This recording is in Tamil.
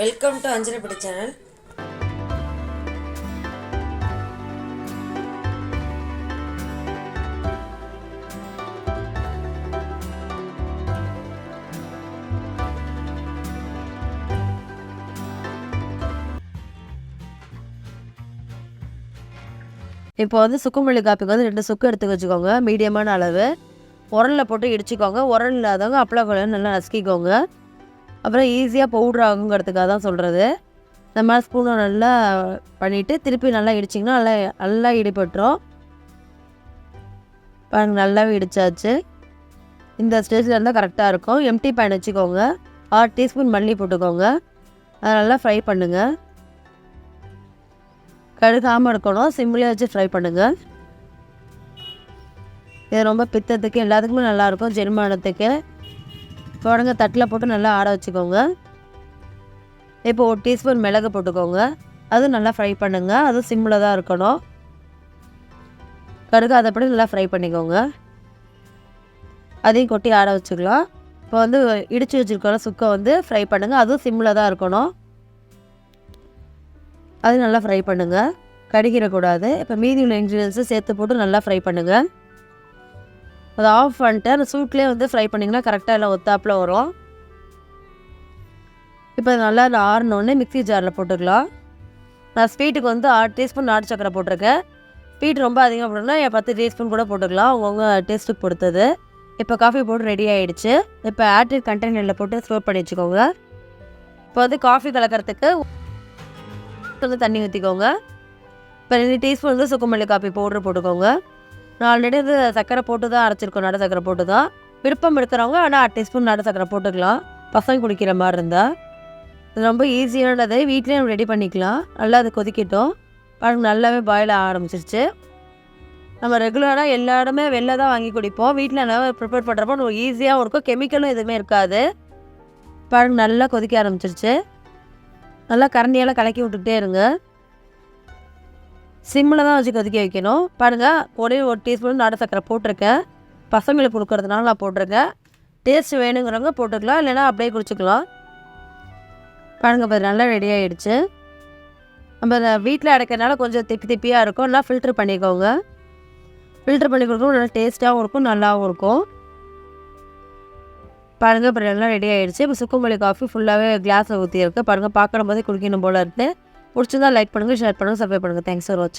வெல்கம் டு அஞ்சலி படி சேனல். இப்போ சுக்குமல்லி காப்பிக்கு 2 சுக்கு எடுத்து வச்சுக்கோங்க. மீடியமான அளவு உரலில் போட்டு இடிச்சிக்கோங்க. உரல் இல்லாதவங்க அப்பளம் நல்லா நசுக்கிக்கோங்க. அப்புறம் ஈஸியாக பவுட்ரு ஆகுங்கிறதுக்காக தான் சொல்கிறது. இந்த மாதிரி ஸ்பூனை நல்லா பண்ணிவிட்டு திருப்பி நல்லா இடிச்சிங்கன்னா நல்லா இடிபட்டுரும். பாருங்க, நல்லாவே இடித்தாச்சு. இந்த ஸ்டேஜில் இருந்தால் கரெக்டாக இருக்கும். எம்டி பேன் வச்சுக்கோங்க. 6 டீஸ்பூன் மல்லி போட்டுக்கோங்க. அதை நல்லா ஃப்ரை பண்ணுங்கள். கடுகாமல் இருக்கணும். சிம்மில் வச்சு ஃப்ரை பண்ணுங்கள். இது ரொம்ப பித்தத்துக்கு எல்லாத்துக்குமே நல்லாயிருக்கும். ஜெர்மானத்துக்கு போடுங்க. தட்டில் போட்டு நல்லா ஆற வச்சுக்கோங்க. இப்போ 1 டீஸ்பூன் மிளகு போட்டுக்கோங்க. அதுவும் நல்லா ஃப்ரை பண்ணுங்கள். அதுவும் சிம்மில் தான் இருக்கணும். கடுகு அதைப்படி நல்லா ஃப்ரை பண்ணிக்கோங்க. அதையும் கொட்டி ஆற வச்சுக்கலாம். இப்போ இடித்து வச்சுருக்கோம் சுக்கை ஃப்ரை பண்ணுங்கள். அதுவும் சிம்மில் தான் இருக்கணும். அது நல்லா ஃப்ரை பண்ணுங்கள். கடிக்கிடக்கூடாது. இப்போ மீதி உள்ள இன்க்ரீடியன்ஸை சேர்த்து போட்டு நல்லா ஃப்ரை பண்ணுங்கள். அதை ஆஃப் பண்ணிட்டு அந்த சூட்லேயே ஃப்ரை பண்ணிங்கன்னா கரெக்டாக எல்லாம் ஒத்தாப்பில் வரும். இப்போ நல்லா ஆறினோடனே மிக்ஸி ஜாரில் போட்டுக்கலாம். நான் ஸ்வீட்டுக்கு 6 டீஸ்பூன் நாட்டு சக்கரை போட்டிருக்கேன். ஸ்வீட் ரொம்ப அதிகமாக போட்டோம்னா 10 டீஸ்பூன் கூட போட்டுக்கலாம். அவங்கவுங்க டேஸ்ட்டுக்கு பொறுத்தது. இப்போ காஃபி போட்டு ரெடி ஆகிடுச்சு. இப்போ ஏர்டைட் கண்டெய்னரில் போட்டு ஸ்டோர் பண்ணி வச்சுக்கோங்க. இப்போ காஃபி கலக்கிறதுக்கு தண்ணி ஊற்றிக்கோங்க. இப்போ 2 டீஸ்பூன் சுக்குமல்லி காப்பி பவுட்ரு போட்டுக்கோங்க. நான் ஆல்ரெடி சர்க்கரை போட்டு தான் அரைச்சிருக்கோம். நாட்டு சர்க்கரை போட்டு தான். விருப்பம் எடுக்கிறவங்க ஆனால் 8 டீஸ்பூன் நாட்டு சர்க்கரை போட்டுக்கலாம். பசங்க குடிக்கிற மாதிரி இருந்தால். இது ரொம்ப ஈஸியானதை வீட்லேயே நம்ம ரெடி பண்ணிக்கலாம். நல்லா அது கொதிக்கட்டும். பாருங்க, நல்லாவே பாயில் ஆரம்பிச்சிருச்சு. நம்ம ரெகுலராக எல்லா இடமே வெளில தான் வாங்கி குடிப்போம். வீட்டில் நல்லா ப்ரிப்பேர் பண்ணுறப்போ நம்ம ஈஸியாகவும் இருக்கும். கெமிக்கலும் எதுவுமே இருக்காது. பாருங்க, நல்லா கொதிக்க ஆரம்பிச்சிருச்சு. நல்லா கரண்டியால் கலக்கி விட்டுக்கிட்டே இருங்க. சிம்மில் தான் வச்சு கொதிக்க வைக்கணும். பாருங்கள், ஒரே 1 டீஸ்பூன் நாட்டு சக்கரை போட்டிருக்கேன். பசங்களுக்கு கொடுக்கறதுனால நான் போட்டிருக்கேன். டேஸ்ட் வேணுங்கிறவங்க போட்டுக்கலாம், இல்லைனா அப்படியே குடிச்சிக்கலாம். பாருங்கள், இப்போ நல்லா ரெடி ஆகிடுச்சு. நம்ம வீட்டில் அடைக்கிறதுனால கொஞ்சம் திப்பியாக இருக்கும். நல்லா ஃபில்ட்ரு பண்ணிக்கோங்க. ஃபில்ட்ரு பண்ணி கொடுக்கும். நல்லா டேஸ்ட்டாகவும் இருக்கும், நல்லாவும் இருக்கும். பாருங்கள், இப்போ நல்லா ரெடி ஆகிடுச்சு. இப்போ சுக்குமல்லி காஃபி ஃபுல்லாகவே கிளாஸில் ஊற்றிருக்கு. பாருங்கள், பார்க்குற போதே குடிக்கணும் போல் இருக்குது. பிடிச்சிருந்தா லைக் பண்ணுங்கள், ஷேர் பண்ணுங்கள், சப்ஸ்கிரைப் பண்ணுங்கள். தேங்க்ஸ் ஃபார் வாட்சிங்.